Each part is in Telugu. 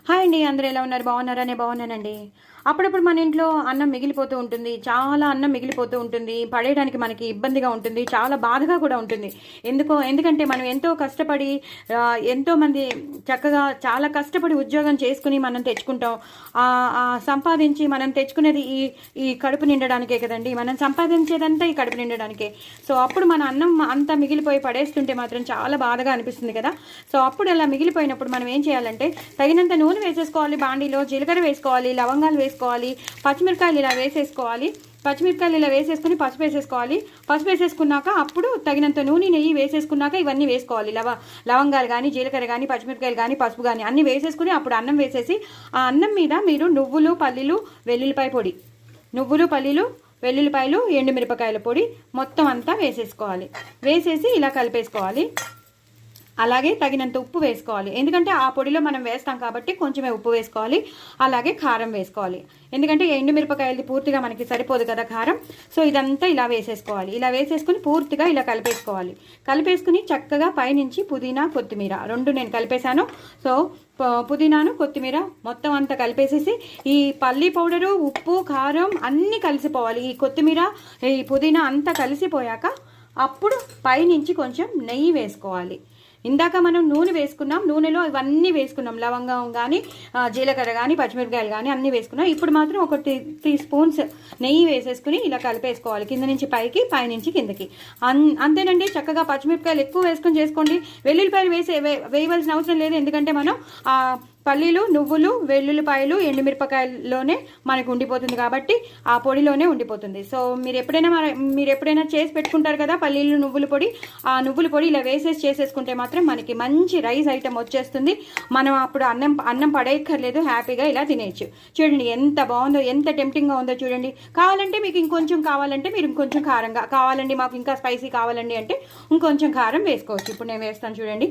హాయ్ అండి, అందరూ ఎలా ఉన్నారు? బాగున్నారా? నేను బాగున్నానండి. అప్పుడప్పుడు మన ఇంట్లో అన్నం మిగిలిపోతూ ఉంటుంది. చాలా అన్నం మిగిలిపోతూ ఉంటుంది. పడేయడానికి మనకి ఇబ్బందిగా ఉంటుంది. చాలా బాధగా కూడా ఉంటుంది. ఎందుకంటే మనం ఎంతో కష్టపడి ఎంతోమంది చక్కగా చాలా కష్టపడి ఉద్యోగం చేసుకుని మనం తెచ్చుకుంటాం. సంపాదించి మనం తెచ్చుకునేది ఈ ఈ కడుపు నిండడానికే కదండి. మనం సంపాదించేదంతా ఈ కడుపు నిండడానికే. సో అప్పుడు మన అన్నం అంతా మిగిలిపోయి పడేస్తుంటే మాత్రం చాలా బాధగా అనిపిస్తుంది కదా. సో అప్పుడు అలా మిగిలిపోయినప్పుడు మనం ఏం చేయాలంటే తగినంత నూనె వేసేసుకోవాలి. బాండీలో జీలకర్ర వేసుకోవాలి, లవంగాలు వేసుకోవాలి, పచ్చిమిరకాయలు ఇలా వేసేసుకోవాలి. పచ్చిమిరకాయలు ఇలా వేసేసుకుని పసుపు వేసేసుకోవాలి. పసుపు వేసేసుకున్నాక అప్పుడు తగినంత నూనె నెయ్యి వేసేసుకున్నాక ఇవన్నీ వేసుకోవాలి. లవంగాలు కానీ, జీలకర్ర కానీ, పచ్చిమిరకాయలు కానీ, పసుపు కానీ అన్నీ వేసేసుకుని అప్పుడు అన్నం వేసేసి ఆ అన్నం మీద మీరు నువ్వులు, పల్లీలు, వెల్లుల్లిపాయ పొడి, నువ్వులు, పల్లీలు, వెల్లుల్లిపాయలు, ఎండుమిరపకాయల పొడి మొత్తం అంతా వేసేసుకోవాలి. వేసేసి ఇలా కలిపేసుకోవాలి. అలాగే తగినంత ఉప్పు వేసుకోవాలి. ఎందుకంటే ఆ పొడిలో మనం వేస్తాం కాబట్టి కొంచెమే ఉప్పు వేసుకోవాలి. అలాగే కారం వేసుకోవాలి. ఎందుకంటే ఎండుమిరపకాయలది పూర్తిగా మనకి సరిపోదు కదా కారం. సో ఇదంతా ఇలా వేసేసుకోవాలి. ఇలా వేసేసుకుని పూర్తిగా ఇలా కలిపేసుకోవాలి. కలిపేసుకుని చక్కగా పైనుంచి పుదీనా, కొత్తిమీర రెండు నేను కలిపేశాను. సో పుదీనాను, కొత్తిమీర మొత్తం అంతా కలిపేసేసి ఈ పల్లీ పౌడరు, ఉప్పు, కారం అన్నీ కలిసిపోవాలి. ఈ కొత్తిమీర, ఈ పుదీనా అంతా కలిసిపోయాక అప్పుడు పైనుంచి కొంచెం నెయ్యి వేసుకోవాలి. ఇందాక మనం నూనె వేసుకున్నాం, నూనెలో ఇవన్నీ వేసుకున్నాం, లవంగం కానీ, జీలకర్ర కానీ, పచ్చిమిరపకాయలు కానీ అన్నీ వేసుకున్నాం. ఇప్పుడు మాత్రం ఒక 3 స్పూన్స్ నెయ్యి వేసేసుకుని ఇలా కలిపేసుకోవాలి. కింద నుంచి పైకి, పైనుంచి కిందకి. అంతేనండి. చక్కగా పచ్చిమిరపకాయలు ఎక్కువ వేసుకొని చేసుకోండి. వెల్లుల్లిపాయలు వేయవలసిన అవసరం లేదు. ఎందుకంటే మనం పల్లీలు, నువ్వులు, వెల్లుల్లిపాయలు, ఎండుమిరపకాయల్లోనే మనకు ఉండిపోతుంది కాబట్టి ఆ పొడిలోనే ఉండిపోతుంది. సో మీరు ఎప్పుడైనా చేసి పెట్టుకుంటారు కదా పల్లీలు, నువ్వుల పొడి. ఆ నువ్వుల పొడి ఇలా వేసేసి చేసేసుకుంటే మాత్రం మనకి మంచి రైస్ ఐటమ్ వచ్చేస్తుంది. మనం అప్పుడు అన్నం పడేయక్కర్లేదు, హ్యాపీగా ఇలా తినేయచ్చు. చూడండి ఎంత బాగుందో, ఎంత టెంప్టింగ్గా ఉందో చూడండి. కావాలంటే మీకు ఇంకొంచెం కావాలంటే మీరు ఇంకొంచెం కారంగా కావాలండి, మాకు ఇంకా స్పైసీ కావాలండి అంటే ఇంకొంచెం కారం వేసుకోవచ్చు. ఇప్పుడు నేను వేస్తాను చూడండి.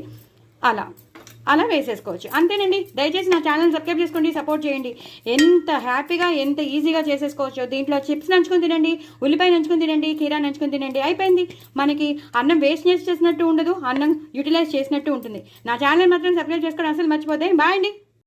అలా వేసేసుకోవచ్చు. అంతేనండి. దయచేసి నా ఛానల్ సబ్స్క్రైబ్ చేసుకోండి, సపోర్ట్ చేయండి. ఎంత హ్యాపీగా, ఎంత ఈజీగా చేసేసుకోవచ్చు. దీంట్లో చిప్స్ నంచుకొని తినండి, ఉల్లిపాయ నంచుకొని తినండి, కీరా నంచుకొని తినండి. అయిపోయింది. మనకి అన్నం వేస్ట్ చేసినట్టు ఉండదు, అన్నం యూటిలైజ్ చేసినట్టు ఉంటుంది. నా ఛానల్ మాత్రం సబ్స్క్రైబ్ చేసుకోవడం అసలు మర్చిపోతే. బాయ్ అండి.